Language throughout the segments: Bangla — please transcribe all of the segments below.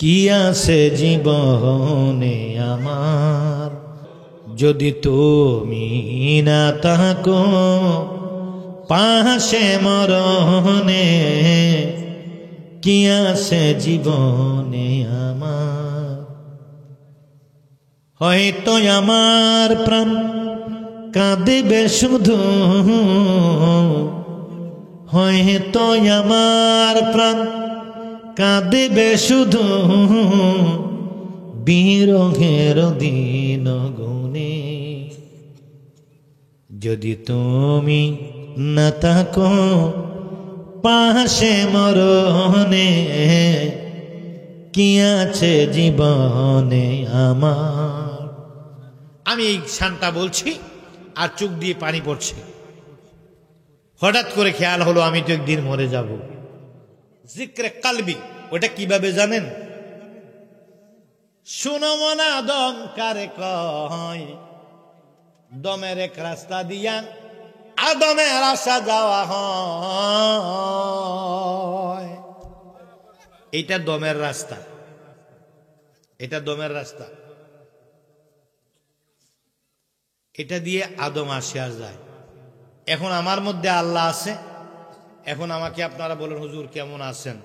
কি আছে জীবনে আমার, যদি তুমি না থাকো পাশে মরণে। কি আছে জীবনে আমার, হয়তো আমার প্রাণ কাঁদিবে শুধু, হয়তো আমার প্রাণ কাঁদিবে শুধু, বিরহের দিন গুনে। যদি তুমি না থাকো পাশে মরণে, কি আছে জীবনে আমার। আমি এই শানটা বলছি আর চোখ দিয়ে পানি পড়ছে। হঠাৎ করে খেয়াল হলো আমি তো একদিন মরে যাব। জিক্রে কালবি, ওটা কিভাবে জানেন? শুনো মনা দম কারে কয়, দমের এক রাস্তা দিয়া আদমের আসা যাওয়া হয়। এটা দমের রাস্তা, এটা দমের রাস্তা, এটা দিয়ে আদম আসে আর যায়। এখন আমার মধ্যে আল্লাহ আছে। এখন আমাকে আপনারা বলেন হুজুর কেমন আছেন,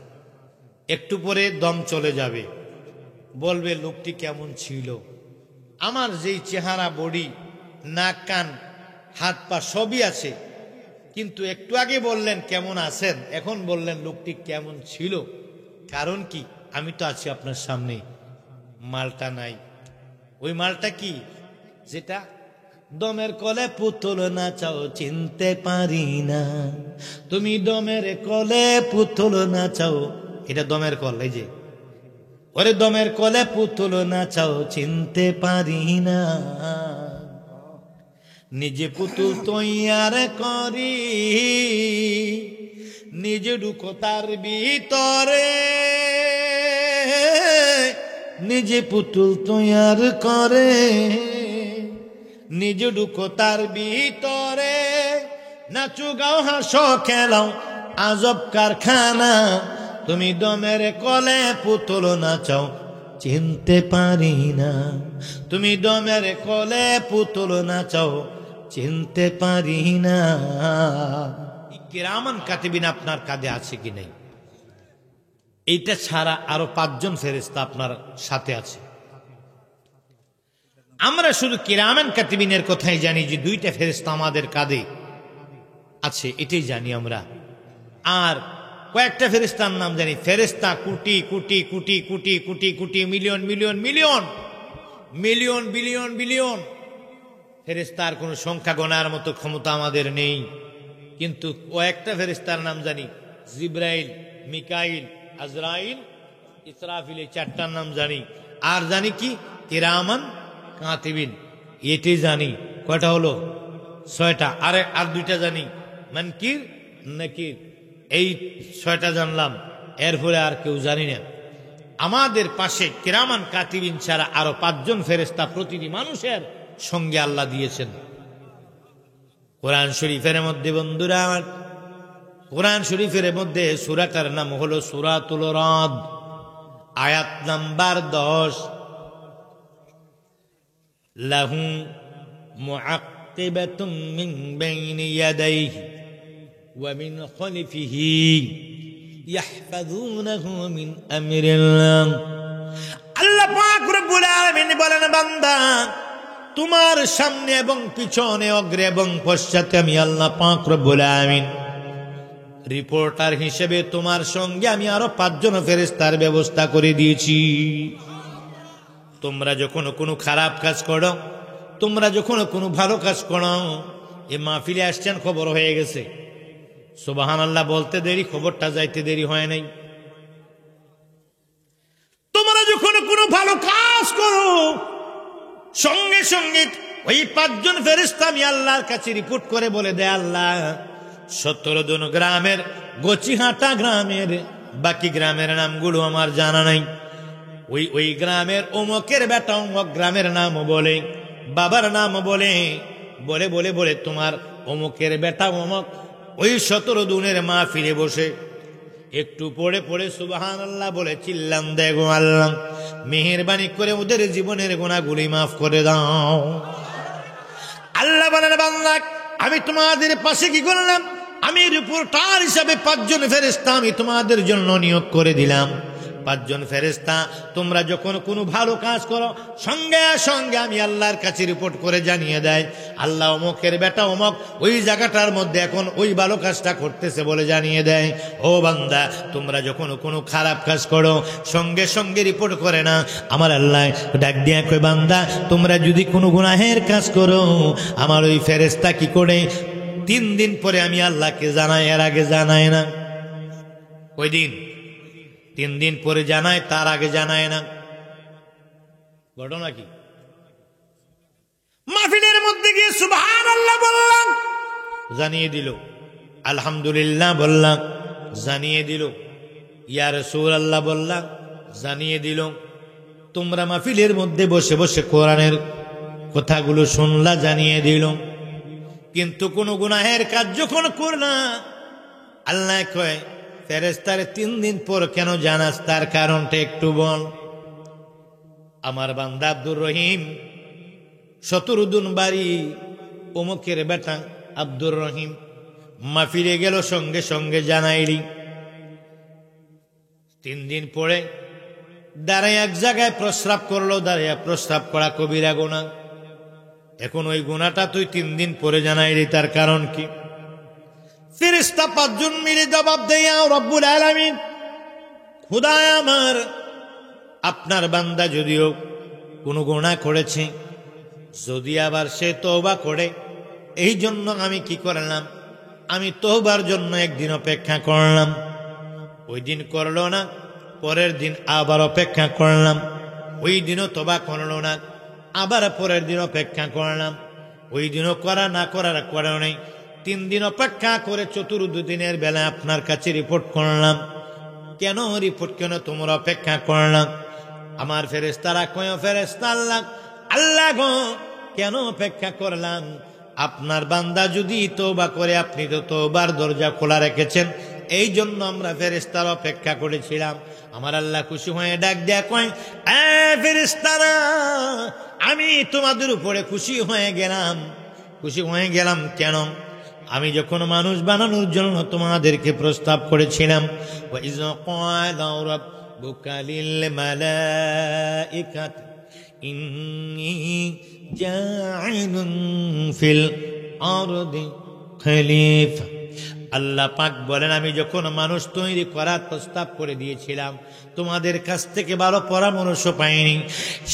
একটু পরে দম চলে যাবে, বলবে লোকটি কেমন ছিল। আমার যেই চেহারা, বডি, নাক, কান, হাত পা সবই আছে, কিন্তু একটু আগে বললেন কেমন আছেন, এখন বললেন লোকটি কেমন ছিল। কারণ কি? আমি তো আছি আপনার সামনে, মালটা নাই। ওই মালটা কি? যেটা দমের কলে পুতুল নাচাও চিনতে পারি না, তুমি দমের কলে পুতুল নাচাও, এটা দমের কল। এই যে ওরে দমের কলে পুতুল নাচাও চিনতে পারি না, নিজে পুতুল তৈয়ার করি, নিজে ঢুকো তার ভিতরে, নিজে পুতুল তৈয়ার করে, নিজে ঢুকো তার ভিতরে, নাচু গাও হাসো খেলাও আজব কারখানা, তুমি দমের কলে পুতুল নাচাও চিনতে পারি না, তুমি দমের কলে পুতুল নাচাও চিনতে পারি না। কিরামান কাতিবিন আপনার কাঁধে আছে কি নেই? এইটা ছাড়া আরো 5 জন ফেরেশতা আপনার সাথে আছে। আমরা শুধু কিরামান কাতিবিনের কথাই জানি যে 2টা ফেরেশতা আমাদের কাঁধে আছে, এটাই জানি আমরা। আর কয়েকটা ফেরেশতার নাম জানি। ফেরেশতা কোটি কোটি কোটি কোটি কোটি কোটি million million million million billion billion ফেরেশতার কোনো সংখ্যা গণার মতো ক্ষমতা আমাদের নেই। কিন্তু কয়েকটা ফেরেশতার নাম জানি, জিব্রাইল, মিকাইল, আজরাইল, ইসরাফিল, এই 4টার নাম জানি। আর জানি কি? কিরামান কাতিবিন, এটাই জানি। কয়টা হলো? 6টা। আর 2টা জানি, মানকির, নাকির। এই 6টা জানলাম, এরপরে আর কেউ জানি না। আমাদের পাশে কিরামান কাতিবিন ছাড়া আরো 5 জন ফেরেশতা প্রতিটি মানুষের সঙ্গে আল্লাহ দিয়েছেন। কোরআন শরীফের মধ্যে বন্ধুরা আমার, কোরআন শরীফের মধ্যে সূরাটার নাম হলো সূরাতুল রাদ, আয়াত নাম্বার 10। লাহু মুআক্কিবাতুম মিন বাইনি ইয়াদাইহি ওয়া মিন খালফিহি ইয়াহফাযুনাহু মিন আমরিল্লাহ। আল্লাহ পাক রব্বুল আলামিন বলেন, বান্দা তোমার সামনে এবং পিছনে, অগ্রে এবং পশ্চাতে আমি আল্লাহ পাক রব্বুল আলামিন রিপোর্টার হিসেবে তোমার সঙ্গে আমি আরো 5 জন ফেরেশতার ব্যবস্থা করে দিয়েছি। তোমরা যখন কোনো খারাপ কাজ করো, তোমরা যখন কোনো ভালো কাজ করো, এ মাহফিলে আসছেন, খবর হয়ে গেছে, সুবহানাল্লাহ বলতে দেরি, খবরটা যাইতে দেরি হয় নাই। তোমরা যখন কোনো ভালো কাজ করো, সঙ্গে সঙ্গে ওই 5 জন ফেরেশতা আমি আল্লাহর কাছে রিপোর্ট করে বলে দেয়, আল্লাহ 17 জন গ্রামের, গচিহাটা গ্রামের বাকি গ্রামের নামগুলো আমার জানা নাই, ওই গ্রামের অমুকের বেটা অমুক গ্রামের নাম বলে, বাবার নাম বলে, বলে বলে বলে তোমার অমুকের বেটা অমুক ওই 17 দিনের মাহফিলে বসে একটু পড়ে পড়ে সুবহানাল্লাহ বলে চিল্লান, দেখো আল্লাহ মেহেরবানি করে ওদের জীবনের গুনাহগুলি মাফ করে দাও। আল্লাহ বলেন, বান্দা আমি তোমাদের পাশে কি করলাম, আমি রিপোর্টার হিসাবে 5 জন ফেরেশতা আমি তোমাদের জন্য নিয়োগ করে দিলাম। 5 জন ফেরেশতা তোমরা যখন কোনো ভালো কাজ করো সঙ্গে সঙ্গে আমি আল্লাহর কাছে রিপোর্ট করে জানিয়ে দেয়, আল্লাহ অমুকের বেটা অমুক ওই জায়গাটার মধ্যে এখন ওই ভালো কাজটা করতেছে বলে জানিয়ে দেয়। ও বান্দা, তোমরা যখন কোনো খারাপ কাজ করো সঙ্গে সঙ্গে রিপোর্ট করে না, আমার আল্লাহ ডাক দিয়া কই, বান্দা তোমরা যদি কোনো গুনাহের কাজ করো আমার ওই ফেরেশতা কি করে 3 দিন পরে আমি আল্লাহকে জানাই, এর আগে জানায় না। ওই দিন 3 দিন পরে জানায়, তার আগে জানায় না। ঘটনা কি? মাহফিলের মধ্যে গিয়ে সুবহানাল্লাহ বললাম, জানিয়ে দিল। আলহামদুলিল্লাহ বললাম, জানিয়ে দিল। ইয়া রাসূলুল্লাহ বললাম, জানিয়ে দিল। তোমরা মাহফিলের মধ্যে বসে বসে কোরআনের কথাগুলো শুনলা, জানিয়ে দিল। কিন্তু কোন গুনাহের কাজ যখন করলা, আল্লাহ কয় ফেরেশতারে 3 দিন পর কেন জানাস, তার কারণটা একটু বল। আমার বান্দা আব্দুর রহিম, শতরুদ্দিন বাড়ি অমুকের বেটা আব্দুর রহিম, মাহফিলে গেল সঙ্গে সঙ্গে জানাইলি। 3 দিন পরে দাঁড়ায় এক জায়গায় প্রস্রাব করলো, দাঁড়ায় প্রস্রাব করা কবিরা গুনাহ। এখন ওই গুনাহটা তুই 3 দিন পরে জানাইলি, তার কারণ কি? ফেরেশতা 5 জন মিলে জবাব দেয়, রব্বুল আলামিন, খোদা আমার, আপনার বান্দা যদিও কোনো গুনাহ করেছে, যদি আবার সে তওবা করে, এই জন্য আমি কি করলাম, আমি তওবার জন্য একদিন অপেক্ষা করলাম। ওই দিন করলো না, পরের দিন আবার অপেক্ষা করলাম, ওই দিনও তওবা করলো না, আবার পরের দিন অপেক্ষা করলাম, ওই দিনও করা না করার কারণে 3 দিন অপেক্ষা করে 4th দিনের বেলা আপনার কাছে রিপোর্ট করলাম। কেন রিপোর্ট, কেন তোমরা অপেক্ষা করলাম? আমার ফেরেশতারা কয়, ফেরেশতা আল্লাহ, আল্লাহ গো কেন অপেক্ষা করলাম? আপনার বান্দা যদি তওবা করে, আপনি তো তওবার দরজা খোলা রেখেছেন, এই জন্য আমরা ফেরেশতারা অপেক্ষা করেছিলাম। আমার আল্লাহ খুশি হয়ে ডাক দেয়া কয়, এ ফেরেশতারা, আমি তোমাদের উপরে খুশি হয়ে গেলাম। খুশি হয়ে গেলাম কেন? আমি যখন মানুষ বানানোর জন্য তোমাদেরকে প্রস্তাব করেছিলাম, ওয়া ইয ক্বালা রাব্বুকা লিল মালাইকাতি ইন্নী জাইলুন ফিল আরদি খলিফা। আল্লাহ পাক বলেন, আমি যখন মানুষ তৈরি করার প্রস্তাব করে দিয়েছিলাম, তোমাদের কাছ থেকে ভালো পরামর্শ পাইনি,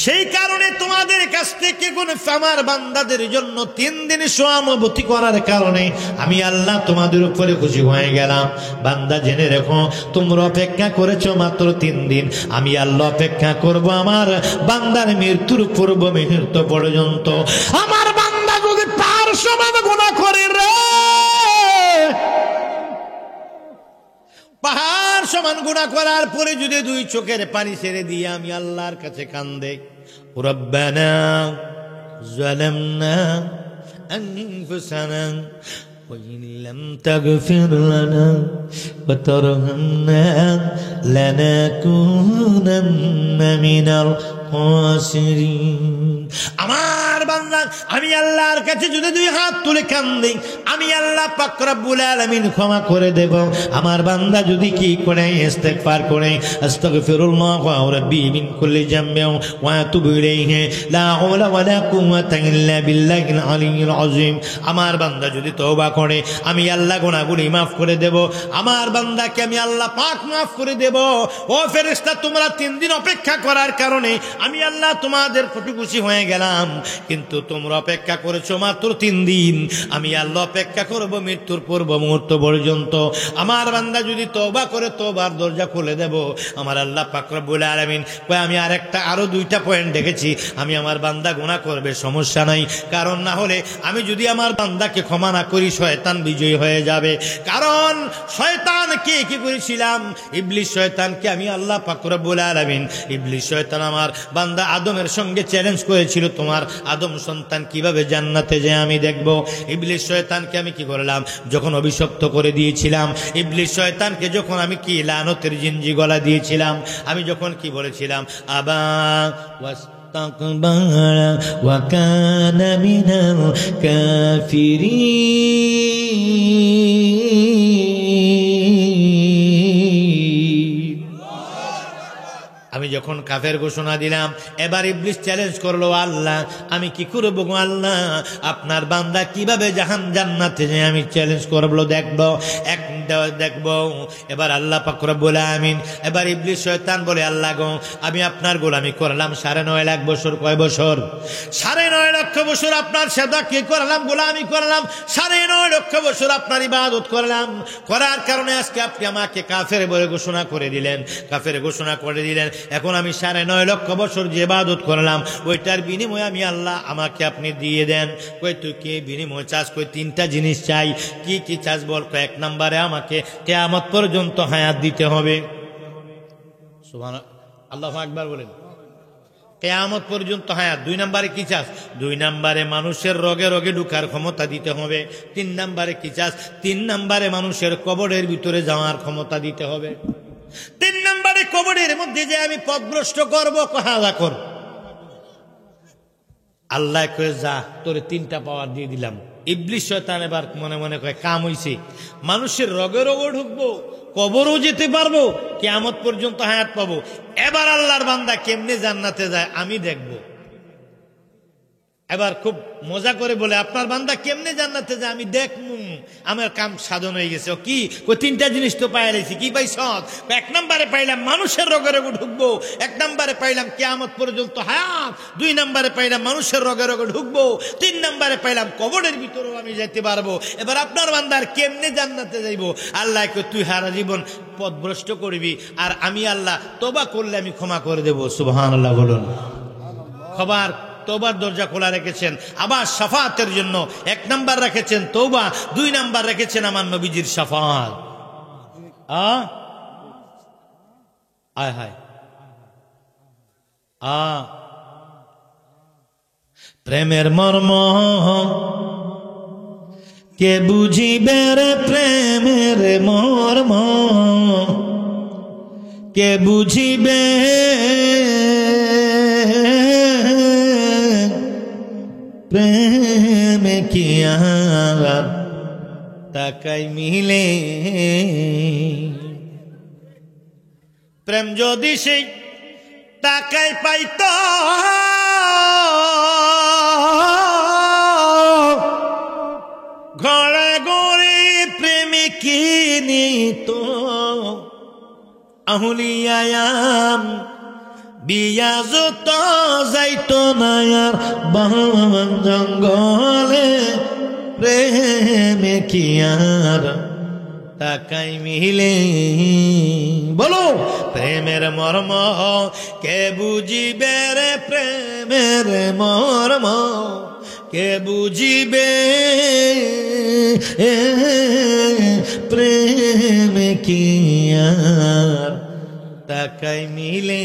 সেই কারণে তোমাদের কাছ থেকে আমার বান্দাদের জন্য 3 দিন সহানুভূতি করার কারণে আমি আল্লাহ তোমাদের উপরে খুশি হয়ে গেলাম। বান্দা জেনে রেখো, তোমরা অপেক্ষা করেছো মাত্র 3 দিন, আমি আল্লাহ অপেক্ষা করব আমার বান্দার মৃত্যুর পূর্ব মুহূর্ত পর্যন্ত। আমার বান্দা যদি তার সমান গুনাহ করে রে, পাহাড় সমান গুনাহ করার পরে যদি 2 চোখের পানি ছেড়ে দিয়ে আমি আল্লাহর কাছে কান্দে, রব্বানা যালামনা আনফুসানা ওয়া ইন লাম তাগফির লানা ওয়া তারহামনা লানাকুনান্না মিনাল খাসিরিন। আমার বান্দা, আমি আল্লাহর কাছে যদি 2 হাত তুলে কান্দি, আমি আল্লাহ পাক রব্বুল আলামিন ক্ষমা করে দেব। আমার বান্দা যদি কি করে ইস্তেগফার করে, আস্তাগফিরুল্লাহ ওয়া রাব্বি মিন কুল্লি জামবিন ওয়া আতুবু ইলাইহি লা হাওলা ওয়া লা কুওয়াতা ইল্লা বিল্লাহিল আলিয়্যিল আযীম, আমার বান্দা যদি তওবা করে, আমি আল্লাহ গুনাহগুলি maaf করে দেব। আমার বান্দাকে আমি আল্লাহ পাক maaf করে দেব। ও ফেরেশতা, তোমরা 3 দিন অপেক্ষা করার কারণে আমি আল্লাহ তোমাদের প্রতি খুশি হয়ে গেলাম, কিন্তু তোমরা অপেক্ষা করেছো মাত্র 3 দিন, আমি আল্লাহ অপেক্ষা করব মৃত্যুর পূর্ব মুহূর্ত পর্যন্ত। আমার বান্দা যদি তওবা করে, তওবার দরজা খুলে দেব। আমার আল্লাহ পাক রব্বুল আলামিন কয়, আমি আরো 2টা পয়েন্ট দেখেছি, আমি আমার বান্দা গুনাহ করবে, সমস্যা নাই, কারণ না হলে আমি যদি আমার বান্দাকে ক্ষমা না করি, শয়তান বিজয়ী হয়ে যাবে। কারণ শয়তান শয়তানকে কি করেছিলাম? ইবলিস শয়তানকে আমি আল্লাহ পাক রব্বুল আলামিন, ইবলিস শয়তান আমার বান্দা আদমের সঙ্গে চ্যালেঞ্জ করেছিল, তোমার আদম সন্তান কিভাবে জান্নাতে যায় আমি দেখব। ইবলিস শয়তানকে আমি কি করলাম? যখন অভিশপ্ত করে দিয়েছিলাম, ইবলিস শয়তানকে যখন আমি কি লানতের জিঞ্জি গলা দিয়েছিলাম, আমি যখন কি বলেছিলাম, আবা ওয়াস্তাকবারা ওয়া কানা মিনাল কাফিরিন, আমি যখন কাফের ঘোষণা দিলাম, এবার ইবলিস চ্যালেঞ্জ করলো, আল্লাহ আমি কি করব গো আল্লাহ, আপনার বান্দা কিভাবে জান্নাতে যায় আমি চ্যালেঞ্জ করবো, দেখবো দেখবো। এবার আল্লাহ পাক রব্বুল আমিন, এবার ইবলিস শয়তান বলে, আল্লাহ গো আমি আপনার গোলামি করলাম 9.5 লাখ বছর। কয় বছর? 9.5 লক্ষ বছর আপনার সেবা কি করলাম, গোলামি করলাম, 9.5 লক্ষ বছর আপনার ইবাদত করলাম। করার কারণে আজকে আপনি আমাকে কাফের বলে ঘোষণা করে দিলেন, কাফের ঘোষণা করে দিলেন। এখন আমি 9.5 লক্ষ বছর যে ইবাদত করলাম, ওইটার বিনিময়ে আমি আল্লাহ আমাকে আপনি দিয়ে দেন। কই তুই কি বিনিময় চাস? কই 3টা জিনিস চাই। কি কি চাস বল? কয়েক নম্বরে আমাকে কিয়ামত পর্যন্ত হায়াত দিতে হবে। সুবহানাল্লাহ, আল্লাহু আকবার বলেন। কিয়ামত পর্যন্ত হায়াত। 2 নম্বরে কি চাস? 2 নম্বরে মানুষের রোগে রোগে ঢুকার ক্ষমতা দিতে হবে। 3 নম্বরে কি চাস? 3 নম্বরে মানুষের কবরের ভিতরে যাওয়ার ক্ষমতা দিতে হবে। 3 নম্বরে কবরের মধ্যে যে আমি পথভ্রষ্ট করবো, কাজা কর। আল্লাহ কয়ে যা, তোরে 3টা পাওয়ার দিয়ে দিলাম। ইবলিস শয়তান এবার মনে মনে কয় কাম হইছে, মানুষের রগে রগে ঢুকবো, কবরও যেতে পারবো, কিয়ামত পর্যন্ত হায়াত পাবো। এবার আল্লাহর বান্দা কেমনে জান্নাতে যায় আমি দেখবো। এবার খুব মজা করে বলে, আপনার বান্দা কেমনে জান্নাতে যায় আমি দেখমু, আমার কাম সাধন হয়ে গেছে। কি? 3টা জিনিস তো পাই লাইছি। কি পাইছ? 1 নম্বরে পাইলাম মানুষের রগে রগে ঢুকবো, 1 নম্বরে পাইলাম কিয়ামত পর্যন্ত হায়াত, 2 নম্বরে পাইলাম মানুষের রগে রগে ঢুকবো, 3 নম্বরে পাইলাম কবরের ভিতরেও আমি যেতে পারবো। এবার আপনার বান্দার কেমনে জান্নাতে যাইবো? আল্লাহ কই তুই সারা জীবন পথভ্রষ্ট করবি, আর আমি আল্লাহ তওবা করলে আমি ক্ষমা করে দেব। সুবহানাল্লাহ বলুন। খবর তওবার দরজা খোলা রেখেছেন। আবার শাফাতের জন্য 1 নাম্বার রেখেছেন তওবা, 2 নাম্বার রেখেছেন আমার নবীজির শাফাত। আয় হায় প্রেমের মর্ম কে বুঝিবে রে, প্রেমের মর্ম কে বুঝিবে, প্রেম কি আর তাকাই মিলে, প্রেম যদি সেই তাকাই পাইত, ঘরে ঘরে প্রেমিকি নিত, আহুলিয়ায়াম বিয়া যত যাইত না আর বন জঙ্গলে, প্রেমে কি আর তাকাই মিলে। বলো প্রেমের মর্ম কে বুঝিবে রে, প্রেমের মর্ম কে বুঝিবে, প্রেমে কি আর তাকাই মিলে।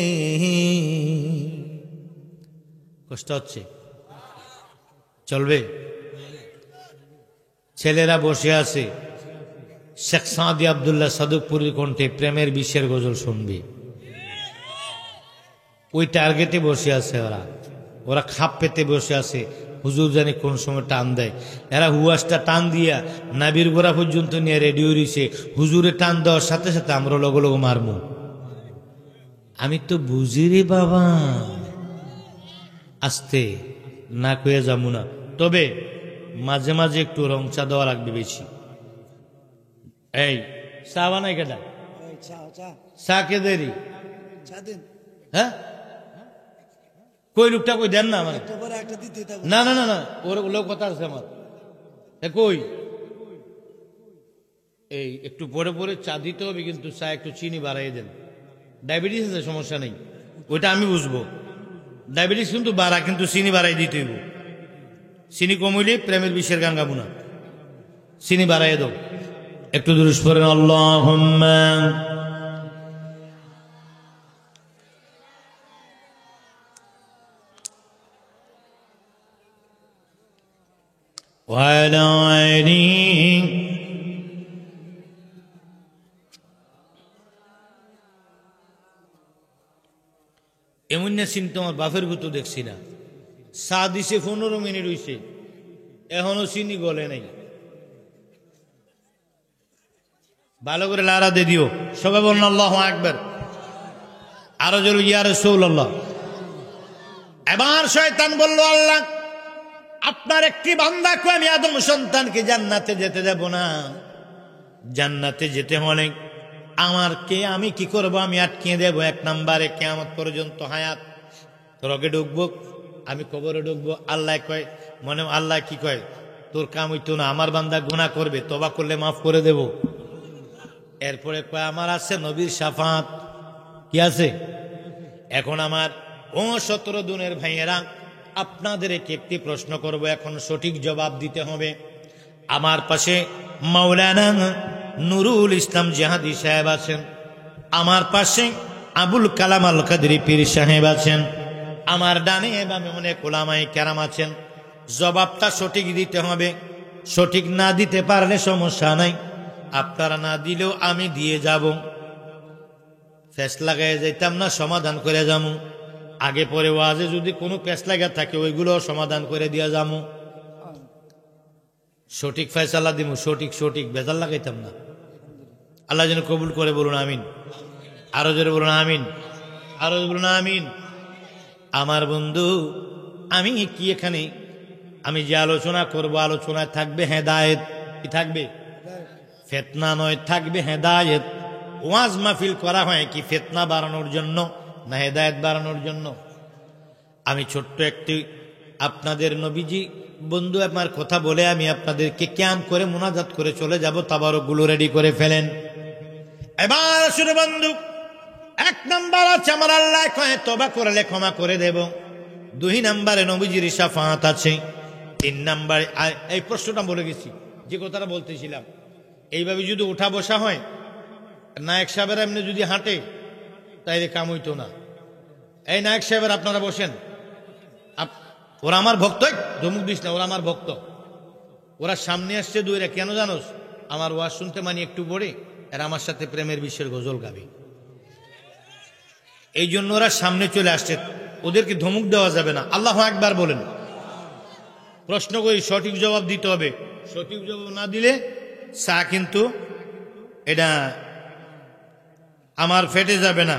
কষ্ট হচ্ছে? চলবে? ছেলেরা বসে আছে, শেখ সাদি আব্দুল্লাহ সাদুকপুরীর কণ্ঠে প্রেমের বিশ্বের গজল শুনবে। ওই টার্গেটে বসে আছে ওরা খাপ পেতে বসে আছে। হুজুর জানি কোন সময় টান দেয়, এরা হুয়াসটা টান দিয়া নাবির গোড়া পর্যন্ত নিয়ে রেডিও রয়েছে। হুজুরে টান দেওয়ার সাথে সাথে আমরা লগো লগো মারমু। আমি তো বুঝি রে বাবা, আস্তে না কয়ে যাবো না, তবে মাঝে মাঝে একটু রং চা দেওয়া লাগবে বেশি। এই চা বানাই কেটা? চা কে দেরি? হ্যাঁ কই লোকটা কই দেন না আমার? না না না না, ওর লোক কথা আছে আমার। কই এই একটু পরে পরে চা দিতে হবে, কিন্তু চা একটু চিনি বাড়াই দেন। ডায়াবেটিস আছে, সমস্যা নেই, ওইটা আমি বুঝবো। ডায়াবেটিস কিন্তু বাড়া, কিন্তু চিনি বাড়াই দিতে হইব। চিনি কমইলে প্রেমের বিষের গান গাবো না, চিনি বাড়াই দাও। একটু দুরূদ পড়েন আল্লাহুম্মা ওয়া আলা আলিহি। এমন না চিন্তা তোমার বাপের ভূত দেখছি না, চা দিছে 15 মিনিট হইছে, এখনো চিনি গলে নাই। ভালো করে লারা দিয়ে দিও। সবাই বলুন আল্লাহু আকবার। আরো জোরে ইয়া রাসূলুল্লাহ। এবার শয়তান বলল, আল্লাহ আপনার একটি বান্দাকে আমি আদম সন্তানকে জান্নাতে যেতে দেব না। জান্নাতে যেতে হলে আমি কি করব? আমি আটকিয়ে দেব। 1 নম্বরে কিয়ামত পর্যন্ত হায়াত, রগে ঢুকবো, আমি কবরে ঢুকবো। আল্লাহ কয়, মনে আল্লাহ কি কয়, তোর কাম হইতো না, আমার বান্দা গুনাহ করবে, তওবা করলে মাফ করে দেব। এরপরে কয় আমার আছে নবীর শাফাত। কি আছে? এখন আমার 17 দুনের ভাইয়েরা, আপনাদেরকে একটি প্রশ্ন করব, এখন সঠিক জবাব দিতে হবে। আমার পাশে মাওলানা নুরুল ইসলাম জিহাদি সাহেব আছেন, আমার পাশে আবুল কালাম আল কাদরি পীর সাহেব আছেন, আমার ডানে বামে অনেক উলামায়ে কেরাম আছেন। জবাবটা সঠিক দিতে হবে। সঠিক না দিতে পারলে সমস্যা নাই, আপনারা না দিলেও আমি দিয়ে যাব। ফেস লাগাই যাইতাম না, সমাধান করে যাবো। আগে পরে ওয়াজে যদি কোনো পেশ লাগা থাকে ওইগুলো সমাধান করে দিয়া যাবো। সঠিক ফয়সালা দিব, সঠিক বেজাল লাগাইতাম না। আল্লাহ যেন কবুল করে, বলুন আমিন। আরো জোরে বলুন আমিন, আরো বলুন আমিন। আমার বন্ধু, আমি কি এখানে আমি যে আলোচনা করব, আলোচনায় থাকবে হেদায়েত। কি থাকবে? ফিতনা নয়, থাকবে হেদায়েত। ওয়াজ মাহফিল করা হয় কি ফিতনা বাড়ানোর জন্য না হেদায়েত বাড়ানোর জন্য? আমি ছোট্ট একটি আপনাদের নবীজি বন্ধু আমার কথা বলে আমি আপনাদেরকে ক্যাম্প করে মুনাজাত করে চলে যাব। তাবারকগুলো রেডি করে ফেলেন। এবার শুনে বন্ধু, 1 নাম্বার আছে আমার আল্লাহ কয় তওবা করলে ক্ষমা করে দেব। 2 নাম্বারে নবীজির শাফাত আছে। 3 নাম্বারে এই প্রশ্নটা বলে গেছি, যে কথাটা বলতেছিলাম, এইভাবে যদি উঠা বসা হয়, নায়ক সাহেবের এমনি যদি হাঁটে তাইলে কাম হইতো না। এই নায়ক সাহেবের আপনারা বসেন, ওরা আমার ভক্ত, ধমুক দিস না, ওরা আমার ভক্ত। ওরা সামনে আসছে দুইরা, কেন জানোস? আমার ওয়াজ শুনতে মানে একটু পরে এরা আমার সাথে প্রেমের বিশ্বের গজল গাবে, এই জন্য ওরা সামনে চলে আসছে। ওদেরকে ধমুক দেওয়া যাবে না। আল্লাহু আকবার বলেন। প্রশ্ন করি, সঠিক জবাব দিতে হবে। সঠিক জবাব না দিলে চা কিন্তু এটা আমার ফেটে যাবে না।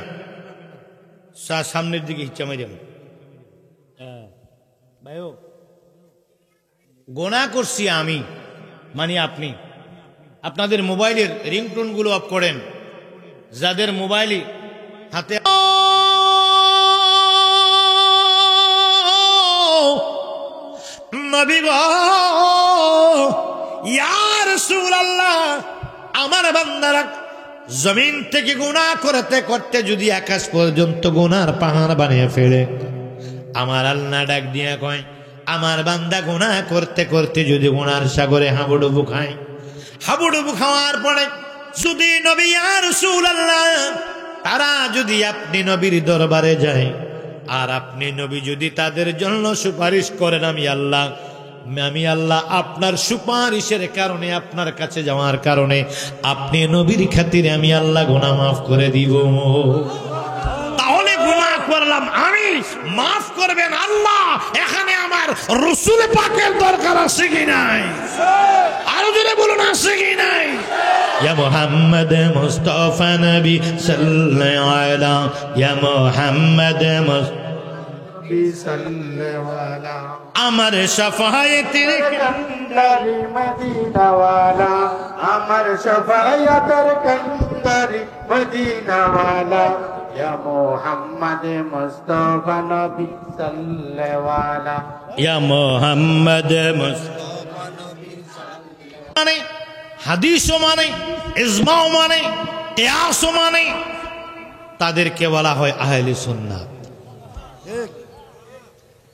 চা সামনের দিকে ইচ্ছা মারি। ভাইও গোনা করছি আমি, মানে আপনি। আপনাদের মোবাইলের রিংটোন গুলো অফ করেন। যাদের মোবাইলে হাতে নবী গো, ইয়া রাসূলুল্লাহ, আমার বান্দারা জমিন থেকে গুনাহ করতে করতে যদি আকাশ পর্যন্ত গুনার পাহাড় বানিয়ে ফেলে, আমার আল্লাহ ডাক দিয়া কয়, আমার বান্দা গুনাহ করতে করতে যদি গুনার সাগরে হাবুডুবু খায়, হাবুডুবু খাওয়ার পরে যদি নবী ইয়া রাসূলুল্লাহ তারা যদি আপনি নবীর দরবারে যায়, আর আপনি নবী যদি তাদের জন্য সুপারিশ করেন, আমি আল্লাহ আপনার সুপারিশের কারণে, আপনার কাছে যাওয়ার কারণে, আপনি নবীর খাতিরে আমি আল্লাহ গুনাহ মাফ করে দিব। তাহলে গুনাহ করলাম আমি, মাফ করবেন আল্লাহ। এখানে আমার রাসূল পাকের দরকার আছে কি নাই? আরো জোরে বলুন, আছে কি নাই? ইয়া মুহাম্মদ মুস্তাফা নবী সাল্লাল্লাহু আলাইহি, ইয়া মুহাম্মদ আমার শাফায়াতের কান্দারি মদিনা ওয়ালা, আমার শাফায়াতের কান্দারি মদিনা ওয়ালা, ইয়া মুহাম্মদ মুস্তাফা নবী সাল্লাল্লাহু আলাইহি, ইয়া মুহাম্মদ মুস্তাফা নবী সাল্লাল্লাহু আলাইহি। মানে হাদিসও মানে, ইজমাও মানে, কিয়াসও মানে, তাদেরকে বলা হয় আহলে সুন্নাত।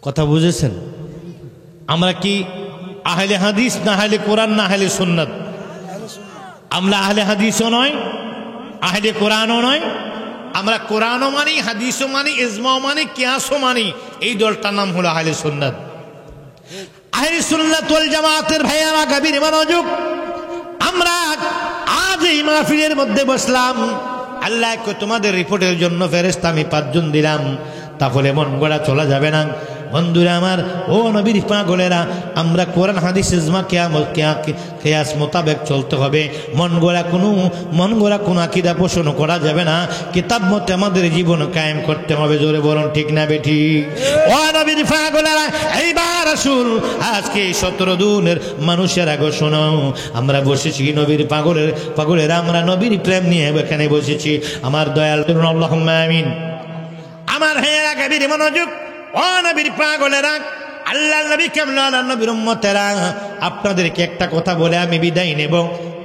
কথা বুঝেছেন? আমরা কি আহলে হাদিস না আহলে কোরআন না আহলে সুন্নাত? আমরা আহলে হাদিসও নয়, আহলে কোরআনও নয়। আমরা কোরআনও মানি, হাদিসও মানি, ইজমাও মানি, কিয়াসও মানি। এই দলটার নাম হলো আহলে সুন্নাত। আহলে সুন্নাত ওয়াল জামাতের ভাইয়ারা গভীর মনোযোগ। আমরা আজ এই মাহফিলের মধ্যে বসলাম, আল্লাহ তোমাদের রিপোর্টের জন্য ফেরেশতা আমি 5 জন দিলাম, তাহলে মন গড়া চলা যাবে না। বন্ধুরা আমার, ও নবীর পাগলেরা, আমরা কোরআন হাদিস ইজমা কিয়াস মোতাবেক চলতে হবে। মন গড়া কোনো আকীদা পোষণ করা যাবে না। কিতাব মতে আমাদের জীবন কায়েম করতে হবে। জোরে বলুন ঠিক না বেঠি? ও নবীর পাগলেরা, এইবার আসুন আজকে 17 দিনের মানুষের আগে শোনো, আমরা বসেছি নবীর পাগলেরা, আমরা নবীর প্রেম নিয়ে এখানে বসেছি। আমার দয়াল আল্লাহুম্মা আমিন। আমার ভাইয়েরা গভীর মনোযোগ, ও নবীর পাগলেরা, আল্লাহর নবী কেমন নবীর উম্মতেরা, আপনাদেরকে একটা কথা বলে আমি বিদায় নেব।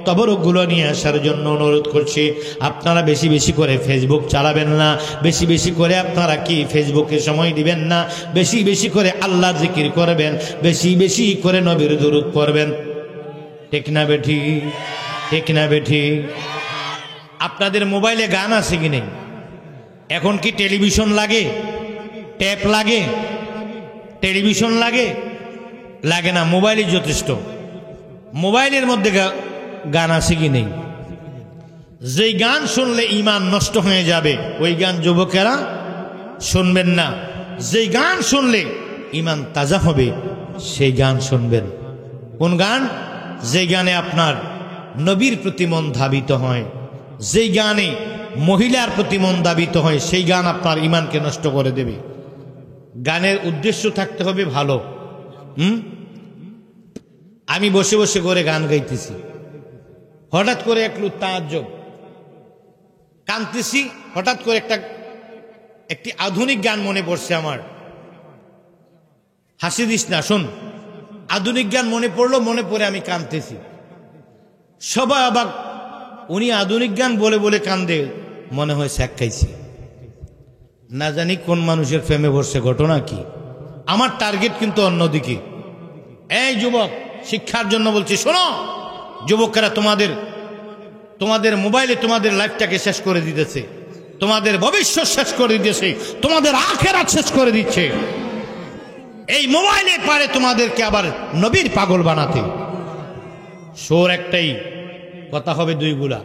তবরকগুলো নিয়ে আসার জন্য অনুরোধ করছি। আপনারা বেশি বেশি করে ফেসবুক চালাবেন না, বেশি বেশি করে আপনারা কি ফেসবুকে সময় দিবেন না, বেশি বেশি করে আল্লাহর জিকির করবেন, বেশি বেশি করে নবীর দুরূদ পড়বেন। ঠিক না বেঠি? ঠিক না বেঠি? আপনাদের মোবাইলে গান আছে কি নেই? এখন কি টেলিভিশন লাগে? ট্যাপ লাগে? টেলিভিশন লাগে? লাগে না, মোবাইলই যথেষ্ট। মোবাইলের মধ্যে গান আছে কি নেই? যেই গান শুনলে ঈমান নষ্ট হয়ে যাবে ওই গান যুবকেরা শুনবেন না। যেই গান শুনলে ঈমান তাজা হবে সেই গান শুনবেন। কোন গান? যেই গানে আপনার নবীর প্রতি মন ধাবিত হয়, যেই গানে মহিলার প্রতি মন ধাবিত হয়, সেই গান আপনার ঈমানকে নষ্ট করে দেবে। গানের উদ্দেশ্য থাকতে হবে ভালো। আমি বসে বসে করে গান গাইতেছি, হঠাৎ করে একটু তাজ্জব কাঁদতেছি, হঠাৎ করে একটি আধুনিক গান মনে পড়ছে আমার। হাসি দিস না, শোন, আধুনিক গান মনে পড়লো, মনে পড়ে আমি কাঁদতেছি। সবাই অবাক, উনি আধুনিক গান বলে বলে কান্দে, মনে হয় স্যাক খাইছি। না জানি কোন মানুষের প্রেমে পড়ছে, ঘটনা কি। আমার টার্গেট কিন্তু অন্যদিকে। এই যুবক, শিক্ষার জন্য বলছি, শোনো যুবকেরা, তোমাদের মোবাইলে তোমাদের লাইফটাকে শেষ করে দিতেছে, তোমাদের ভবিষ্যৎ শেষ করে দিতেছে, তোমাদের আখিরাত শেষ করে দিচ্ছে। এই মোবাইলে পারে তোমাদেরকে আবার নবীর পাগল বানাতে। সোর একটাই, কথা হবে দুইগুলা,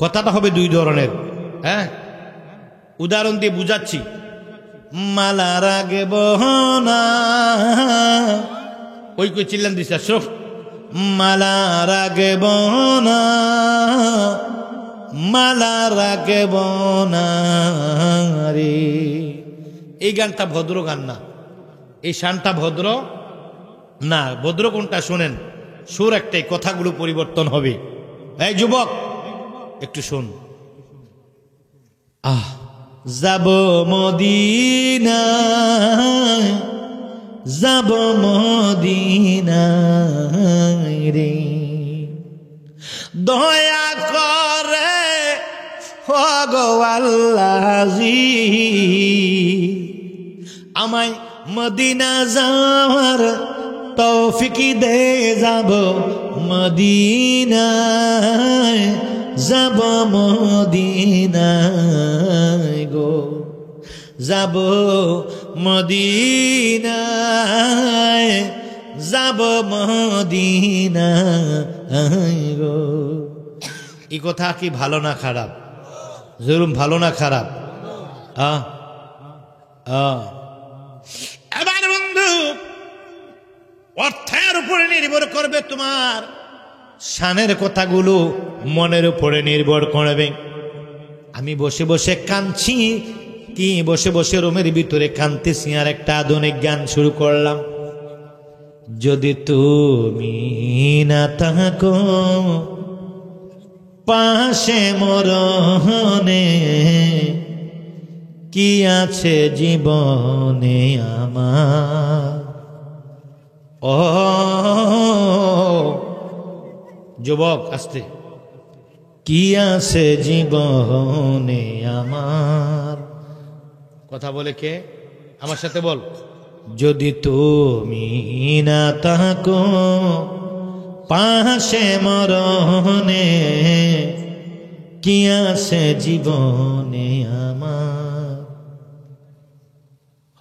কথাটা হবে দুই ধরনের। হ্যাঁ, উদাহরণ দিয়ে বুঝাচ্ছি। মালা রাগব না, ওই কই চিল্লান দিছে, শোক মালা রাগব না, মালা রাগব না রে। এই গানটা ভদ্র গান না, এই শানটা ভদ্র না। ভদ্র কোনটা শোনেন, সুর একটাই, কথাগুলো পরিবর্তন হবে। এই যুবক একটু শোন। যাব মদিনায়, যাব মদিনায় রে, দয়া করে গো আল্লাহজি, আমায় মদিনা যাওয়ার তৌফিক দে। যাব মদিনায়, যাব মদিনায় গো, যাব মদিনায়, যাব মদিনায় গো। এই কথা কি ভালো না খারাপ? জরুর ভালো না খারাপ? এবার বন্ধু, অর্থের উপরে নির্ভর করবে তোমার শানের কথাগুলো, মনের উপরে নির্ভর করবে। আমি বসে বসে কাঁদছি, কি বসে বসে রুমের ভিতরে কাঁদতেছি, আর একটা আধুনিক গান শুরু করলাম। যদি তুমি না থাকো পাশে মরণে, কি আছে জীবনে আমার। ও যুবক আসতে, কি আছে জীবনে আমার। কথা বলে কে? আমার সাথে বল। যদি তুমি না থাকো পাশে মরণে কি আছে জীবনে আমার,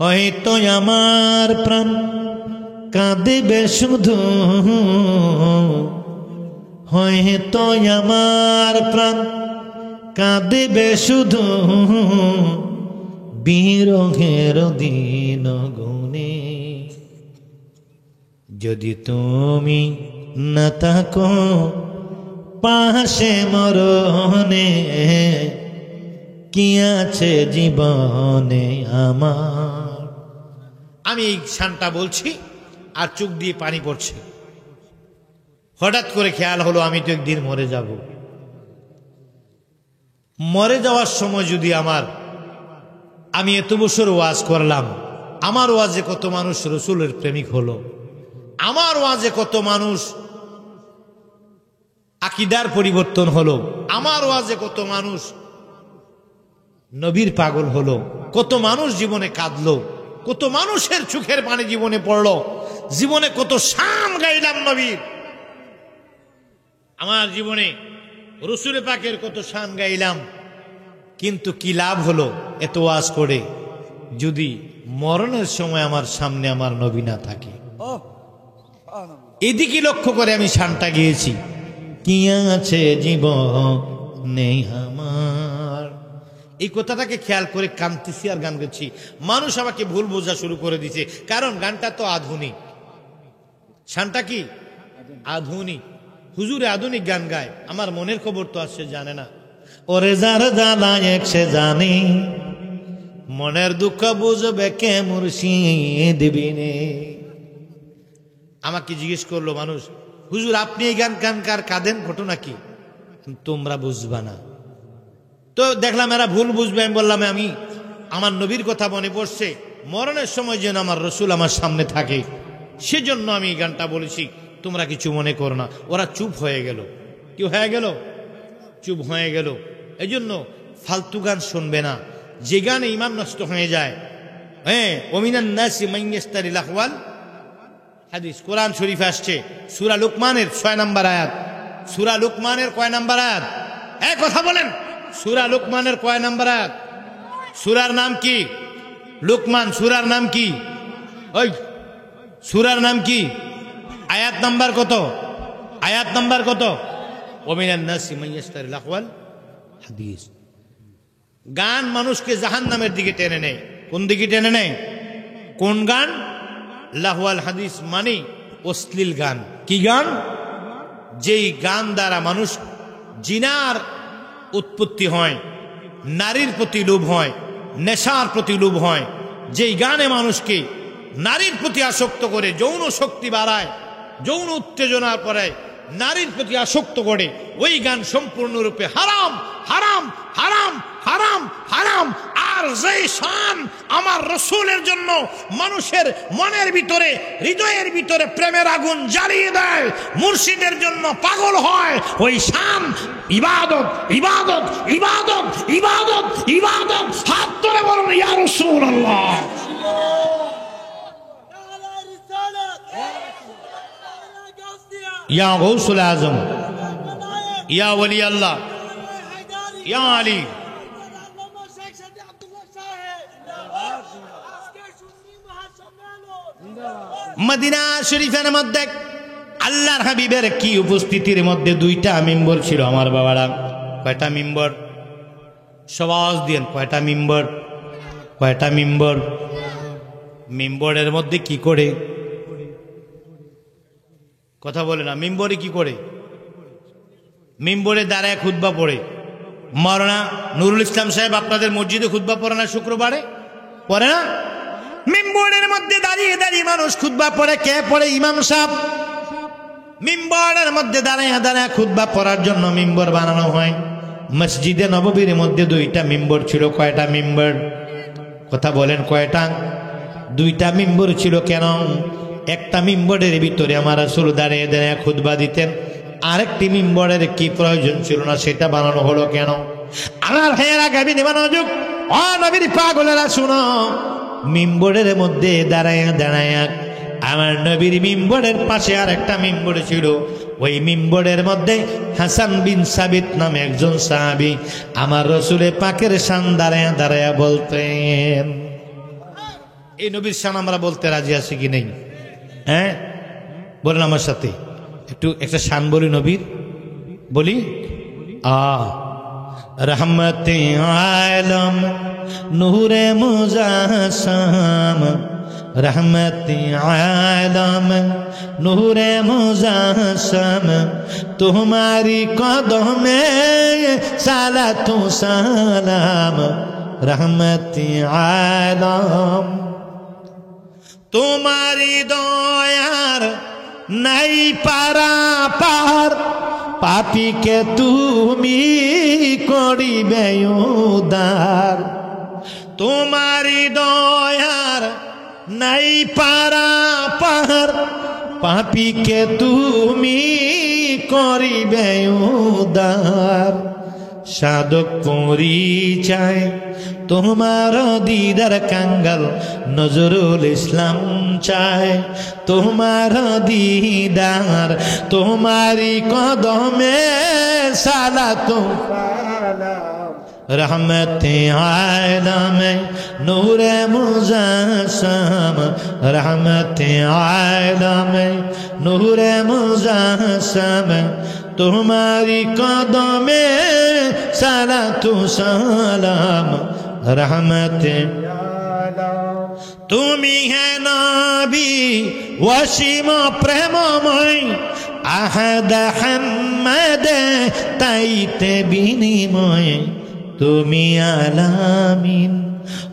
হয়তো আমার প্রাণ কাঁদিবে শুধু, হয়তো আমার প্রাণ কাঁদিবে শুধু, বিরহের দিন গুনে। যদি তুমি না থাকো পাশে মরণে কি আছে জীবনে আমার। আমি এই শানটা বলছি আর চোখ দিয়ে পানি পড়ছে। হঠাৎ করে খেয়াল হলো আমি তো একদিন মরে যাব। মরে যাওয়ার সময় যদি আমি এত বছর ওয়াজ করলাম, আমার ওয়াজে কত মানুষ রসুলের প্রেমিক হলো, আমার ওয়াজে কত মানুষ আকীদার পরিবর্তন হলো, আমার ওয়াজে কত মানুষ নবীর পাগল হলো, কত মানুষ জীবনে কাঁদলো, কত মানুষের চোখের পানি জীবনে পড়লো, জীবনে কত শান গাইলাম নবীর, আমার জীবনে রসুল পাকের কত শান গাইলাম, কিন্তু কি লাভ হলো এত ওয়াজ করে যদি মরণের সময় আমার সামনে আমার নবী না থাকে। এদিকে লক্ষ্য করে আমি শানটা গিয়েছি, কি আছে জীবনে আমার। এই কথাটাকে খেয়াল করে কাঁদতেছি আর গান গাচ্ছি। মানুষ আমাকে ভুল বোঝা শুরু করে দিছে, কারণ গানটা তো আধুনিক। শানটা কি আধুনিক, হুজুরে আধুনিক গান গায়। আমার মনের খবর তো আর সে জানে না। ওরে যার জানা এক সে জানি, মনের দুঃখ বুঝবে কে মুর্শিদ বিনে। আমাকে জিজ্ঞেস করলো মানুষ, হুজুর আপনি এই গান কাঁদেন, ঘটনা কি? তোমরা বুঝবা না। তো দেখলাম এরা ভুল বুঝবে। আমি বললাম আমি আমার নবীর কথা মনে পড়ছে, মরণের সময় যেন আমার রসুল আমার সামনে থাকে, সেজন্য আমি এই গানটা বলেছি, তোমরা কিছু মনে করো না। ওরা চুপ হয়ে গেল। কি হয়ে গেল? চুপ হয়ে গেল। এই জন্য ফালতু গান শুনবে না, যে গানে ইমান নষ্ট হয়ে যায়। হ্যাঁ, ওমিনান নাসি মান ইশতারিল আহওয়াল হাদিস, কোরআন শরীফ আসছে সূরা লুকমানের 6 নম্বর আয়াত। সূরা লুকমানের কয় নম্বর আয়াত? এক কথা বলেন, সূরা লুকমানের কয় নম্বর আয়াত? সূরার নাম কি? লুকমান। সূরার নাম কি? ওই সূরার নাম কি? আয়াত নাম্বার কত? আয়াত নাম্বার কত? ওমিনান নাসি মান ইশতারিল আহওয়াল হাদিস। গান মানুষকে জাহান্নামের দিকে টেনে নেয়। কোন দিকে টেনে নেয়? কোন গান? লাহওয়াল হাদিস মানে অশ্লীল গান। কি গান? যেই গান দ্বারা মানুষ জিনার উৎপত্তি হয়, নারীর প্রতি লোভ হয়, নেশার প্রতি লোভ হয়, যেই গানে মানুষকে নারীর প্রতি আসক্ত করে, যৌন শক্তি বাড়ায়, যৌন উত্তেজনা পড়ায়, নারীর প্রতি আসক্ত করে, ওই গান সম্পূর্ণরূপে হারাম, হারাম, হারাম, হারাম, হারাম। আর যেই শান আমার রসুলের জন্য মানুষের মনের ভিতরে, হৃদয়ের ভিতরে প্রেমের আগুন জ্বালিয়ে দেয়, মুর্শিদের জন্য পাগল হয়, ওই শান ইবাদত, ইবাদত, ইবাদত, ইবাদত, ইবাদত। হাত ধরে বলুন ইয়া রাসূলুল্লাহ। ইয়া গৌসুল আজম, ইয়া ওলি আল্লাহ, ইয়া আলী। মদিনা শরীফের মধ্যে আল্লাহর হাবিবের কি উপস্থিতির মধ্যে 2টা মিম্বর ছিল আমার বাবারা। কয়টা মিম্বর? সবাস দিয়েন, কয়টা মিম্বর? কয়টা মিম্বর? মিম্বরের মধ্যে কি করে? কথা বলে না। মিম্বরে কি করে? মিম্বরে দাঁড়ায় খুতবা পড়ে। মাওলানা নুরুল ইসলাম সাহেব আপনাদের মসজিদে খুতবা পড়ে না? শুক্রবারে পড়ে না? মিম্বরের মধ্যে দাঁড়িয়ে দাঁড়িয়ে মানুষ খুতবা পড়ে। কে পড়ে? ইমাম সাহেব। মিম্বরের মধ্যে দাঁড়ায় দাঁড়ায় খুতবা পড়ার জন্য মিম্বর বানানো হয়। মসজিদে নববীর মধ্যে 2টা মিম্বর ছিল। কয়টা মিম্বর? কথা বলেন, কয়টা? 2টা মিম্বর ছিল। কেন? একটা মিম্বরের ভিতরে আমার রাসূল দাঁড়িয়ে দাঁড়িয়ে খুতবা দিতেন, আরেকটি মিম্বরের কি প্রয়োজন ছিল না, সেটা বানানো হলো কেন? আমার ভাইয়েরা, গাবিনী মনোযোগ, ও নবীর পাগলেরা শুনো। মিম্বরের মধ্যে দাঁড়ায়া দাঁড়ায়া আমার নবীর মিম্বরের পাশে আর একটা মিম্বর ছিল, ওই মিম্বরের মধ্যে হাসান বিন সাবিত নামে একজন সাহাবী আমার রসুলে পাকের শান দাঁড়ায়া দাঁড়ায়া বলতেন। এই নবীর শান আমরা বলতে রাজি আছি কি নেই? হ্যাঁ বলেন আমার সাথে একটু একটা শান বলি নবীর, বলি রহমতে আলম নূরে মুজাসসাম, রহমতে আলম নূরে মুজাসসাম, तुम्हारी कदमे सालातु सलाम, रहमते आलम। तुम्हारी दयार नहीं पारा पार, पापी के तुमी करिबे उद्धार। तुम्हारी दयार नहीं पारा पार, पापी के तुमी करिबे उद्धार। साधक परिचय तुम्हार दीदार कांगाल नजरुल इस्लाम चाय, तुम्हार दीदार तुम्हारी कदमे सालातु रहमते आलम नूरे मुजासम, रहमते आलम नूरे मुजासम, तुम्हारी कदमे सालातु सलाम, रहमते तुमी है नबी वसीम प्रेममय, आहद हम्मद ताईते बिनिमय, तुमी आलामीन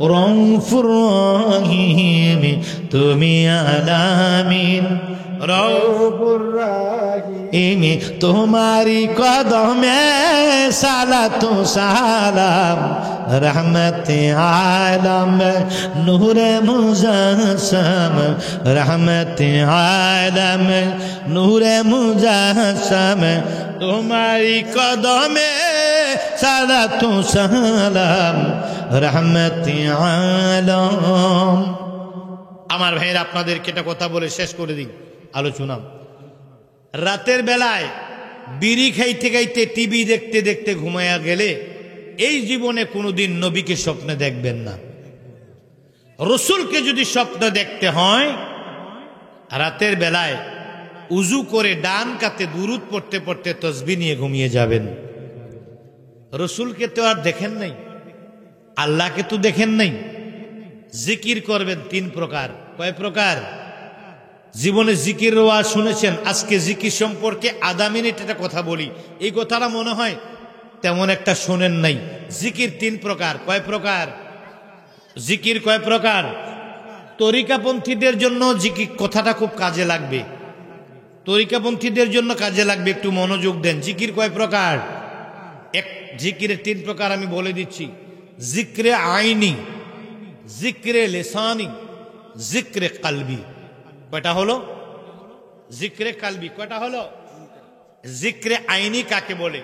रऊफुर रहीम, तुमी आलामीन रऊफुर रहीम, तुम्हारी कदमे सालातु सलाम, रहमते आलम नूरे मुजासम, रहमते आलम नूरे मुजासम, तुम्हारी कदमे सालातु सलाम, रहमते आलम। আমার ভাইরা আপনাদেরকে একটা কথা বলে শেষ করে দিই আলোচনা। রাতের বেলায় বিড়ি খাইতে খাইতে টিভি দেখতে দেখতে ঘুমায়া গেলে এই জীবনে কোনোদিন নবীকে স্বপ্নে দেখবেন না। রসুলকে যদি স্বপ্ন দেখতে হয় রাতের বেলায় উজু করে ডান কাতে দুরুদ পড়তে পড়তে তসবিহ নিয়ে ঘুমিয়ে যাবেন। রসুলকে তো আর দেখেন নাই, আল্লাহকে তো দেখেন নাই। জিকির করবেন তিন প্রকার। কয় প্রকার? জীবনে জিকির ওয়াজ শুনেছেন, আজকে জিকির সম্পর্কে আধা মিনিট একটা কথা বলি। এই কথাটা মনে হয় তেমন একটা শোনেন নাই। জিকির তিন প্রকার। কয় প্রকার? জিকির কয় প্রকার? তরিকাপন্থীদের জন্য জিকির কথাটা খুব কাজে লাগবে, তরিকাপন্থীদের জন্য কাজে লাগবে, একটু মনোযোগ দেন। জিকির কয় প্রকার? এক জিকিরের তিন প্রকার আমি বলে দিচ্ছি। জিক্রে আইনি, জিক্রে লিসানি, জিক্রে কলবি। কয়টা হলো? জিক্রে কলবি কয়টা হলো? জিক্রে আইনি কাকে বলে,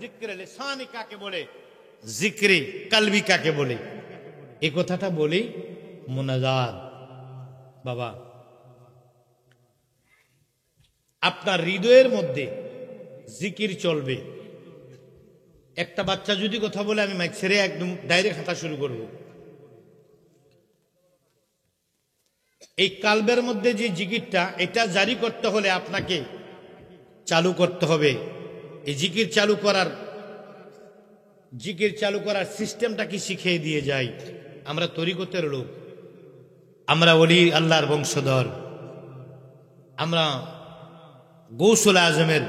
জিক্রে লিসানি কাকে বলে, জিক্রে কলবি কাকে বলে? এই কথাটা বলি। মুনাজাত বাবা, আপনার হৃদয়ের মধ্যে জিকির চলবে। একটা বাচ্চা যদি কথা বলে আমি মাইক ছেড়ে একদম ডাইরেক্ট হাঁটা শুরু করব। এই কালবের মধ্যে যে জিকিরটা, এটা জারি করতে হলে আপনাকে চালু করতে হবে। এই জিকির চালু করার সিস্টেমটা কি শিখিয়ে দিয়ে যাই। আমরা তরিকতের লোক, আমরা ওলি আল্লাহর বংশধর, আমরা গৌসুল আজমের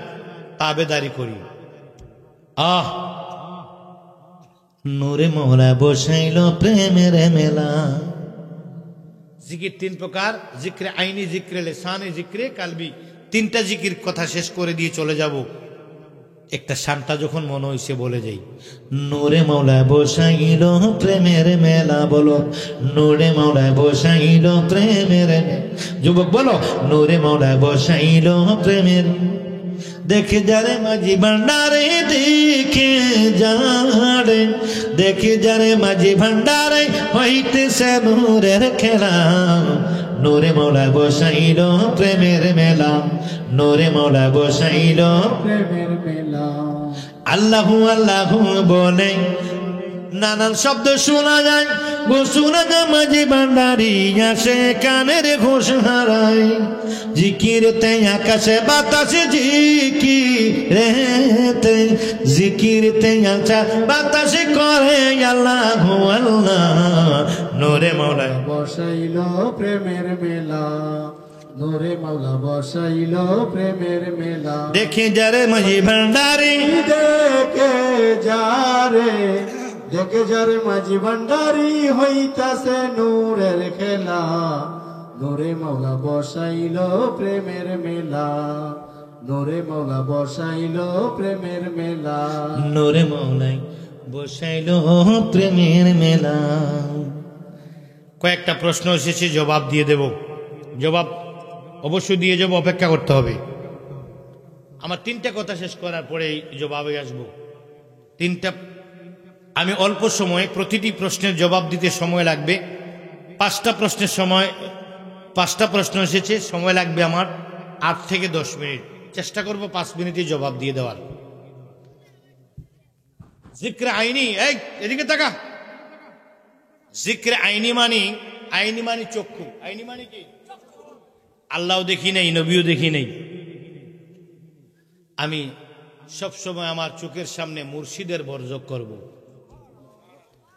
তাবেদারি করি। নূরে মওলা বসাইল প্রেমের মেলা। জিকির তিন প্রকার, জিক্রে আইনি, জিক্রে লিসানি, জিক্রে কালবি। তিনটা জিকির কথা শেষ করে দিয়ে চলে যাব। একটা শানটা যখন মনে হইছে বলে যাই। নূরে মওলা বসাইল প্রেমের মেলা, বলো নূরে মওলা বসাইল প্রেমের। যুবক বলো নূরে মওলা বসাইল প্রেমের। দেখে যারে মাঝি ভান্ডারে, দেখে যারে, দেখে যারে মাঝি ভান্ডারে, হইতেছে নূরের খেলা। নূরে মৌলা বসাইল প্রেমের মেলা, নূরে মৌলা বসাইল প্রেমের মেলা। আল্লাহু আল্লাহু বলে নানান শব্দ শোনা যায়, শোনা যায় মাঝি ভান্ডারি আসে কানের ঘোষ হারায়। জিকিরতে আকাশে বাতাসে জিকিরেতে, জিকিরতে আকাশ বাতাসে করে আল্লাহু আল্লাহ। নূরে মৌলা বসাইল প্রেমের মেলা, নূরে মাওলা বসাইল প্রেমের মেলা। দেখে যারে মাঝি ভান্ডারি, দেখে যারে, দেখে যারে মাঝি ভান্ডারি হইতাছে নূরের খেলা। নূরে মাওলা বসাইল প্রেমের মেলা, নূরে মাওলা বসাইল প্রেমের মেলা। নূরে মৌলাই বসাইল প্রেমের মেলা। কয়েকটা প্রশ্ন এসেছে, জবাব দিয়ে দেব। জবাব অবশ্যই দিয়ে যাব, অপেক্ষা করতে হবে। আমার তিনটা কথা শেষ করার পরেই জবাবে আসবো। তিনটা, আমি অল্প সময়ে প্রতিটি প্রশ্নের জবাব দিতে সময় লাগবে। 5টা প্রশ্নের সময়, 5টা প্রশ্ন এসেছে, সময় লাগবে আমার 8 থেকে 10 মিনিট। চেষ্টা করব 5 মিনিটে জবাব দিয়ে দেওয়ার। জিক্রে আইনি, এই এদিকে তাকা। জিক্রে আইনি মানি চক্ষু। আইনি মানি কি? আল্লাহও দেখি নাই, নবীও দেখি নাই। আমি সবসময় আমার চোখের সামনে মুর্শিদের বর্জক করব,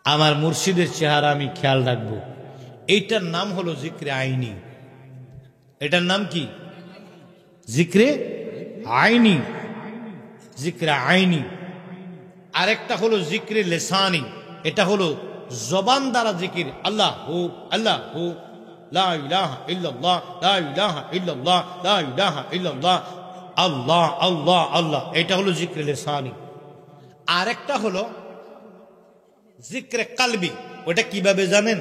আমার মুর্শিদের চেহারা আমি খেয়াল রাখবো। এইটার নাম হলো জিক্রে আইনি। এটার নাম কি? জিক্রে আইনি, জিক্রে আইনি। আরেকটা হলো জিক্রে লেসানি, এটা হলো জবান দ্বারা জিকির। আল্লাহ হু, আল্লাহ হু, লা ইলাহা ইল্লাল্লাহ, লা ইলাহা ইল্লাল্লাহ, লা ইলাহা ইল্লাল্লাহ, আল্লাহ আল্লাহ আল্লাহ। এটা হলো জিক্রে লেসানি। আরেকটা হলো জিক্রে কালবি। ওটা কিভাবে জানেন?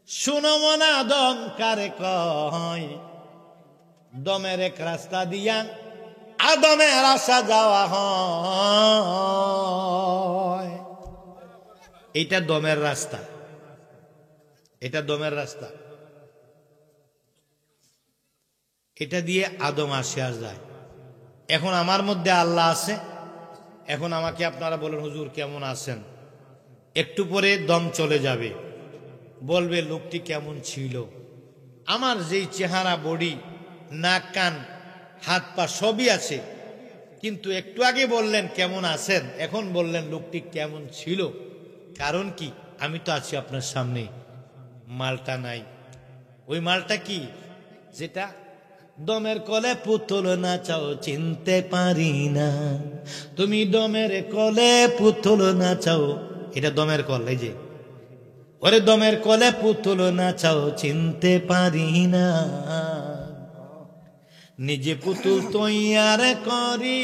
শুনো মনা দম কারে কয়, দমের এক রাস্তা দিয়া আদমের আসা যাওয়া হয়। এটা দমের রাস্তা, এটা দমের রাস্তা। এটা দিয়ে আদম আসে আর যায়। এখন আমার মধ্যে আল্লাহ আছে। এখন আমাকে আপনারা বলেন, হুজুর কেমন আছেন? একটু পরে দম চলে যাবে, বলবে লোকটি কেমন ছিল। আমার যেই চেহারা, বডি, নাক, কান, হাত পা সবই আছে, কিন্তু একটু আগে বললেন কেমন আছেন, এখন বললেন লোকটি কেমন ছিল। কারণ কি? আমি তো আছি আপনার সামনে, মালটা নাই। ওই মালটা কি? যেটা দমের কলে পুতুল নাচাও চিনতে পারি না, তুমি দমের কলে পুতুল নাচাও। এটা দমের কল। এই যে ওরে দমের কলে পুতুল নাচাও চিনতে পারি না, নিজে পুতুল তৈয়ার করি,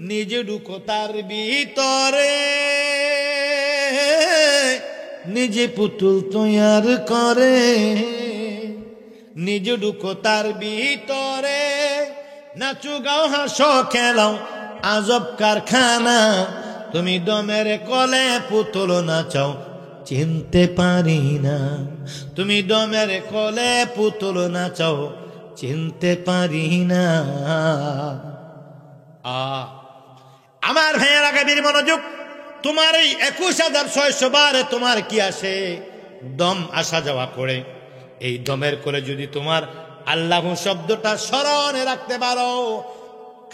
নিজে ঢুকো তার ভিতরে, নিজে পুতুল তৈয়ার করে, নিজে ঢুকো তার ভিতরে, নাচু গাও হাসো খেলাও আজব কারখানা, তুমি দমের কলে পুতুল নাচাও চিনতে পারি না, তুমি দমের কলে পুতুল নাচাও চিনতে পারি না। আমার ভাইয়েরা কবির মনোযোগ, তোমার এই 21,600 বারে তোমার কি আসে? দম আসা যাওয়া করে। এই দমের কোলে যদি তোমার আল্লাহ শব্দটা স্মরণে রাখতে পারো,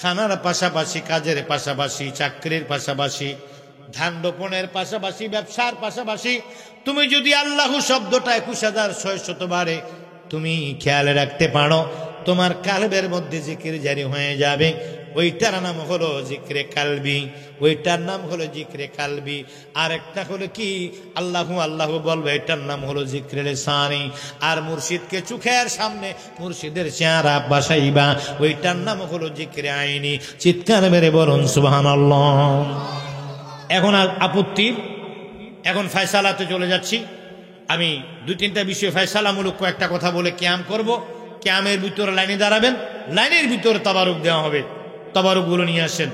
খানার পাশাপাশি, কাজের পাশাপাশি, চাকরির পাশাপাশি, ধান রোপণের পাশাপাশি, ব্যবসার পাশাপাশি, তুমি যদি আল্লাহ শব্দটা 21,600 বারে তুমি খেয়াল রাখতে পারো, তোমার কালবের মধ্যে জিকির জারি হয়ে যাবে। ওইটার নাম হলো জিক্রে কালবি, ওইটার নাম হলো জিক্রে কালবি। আর একটা হলো কি? আল্লাহু আল্লাহু বলবে, এটার নাম হলো জিক্রে লিসানি। আর মুর্শিদকে চোখের সামনে মুর্শিদের চেহারা বসাইবা, ওইটার নাম হলো জিক্রে আইনি। চিৎকার মেরে বলুন সুবহানাল্লাহ। এখন আর আপত্তি, এখন ফয়সালাতে চলে যাচ্ছি। আমি 2-3টা বিষয় ফয়সালামূলক কয়েকটা কথা বলে কিয়াম করব। কিয়ামের ভিতরে লাইনে দাঁড়াবেন, লাইনের ভিতরে তাবারুক দেওয়া হবে। তাবারুকগুলো নিয়ে আসেন।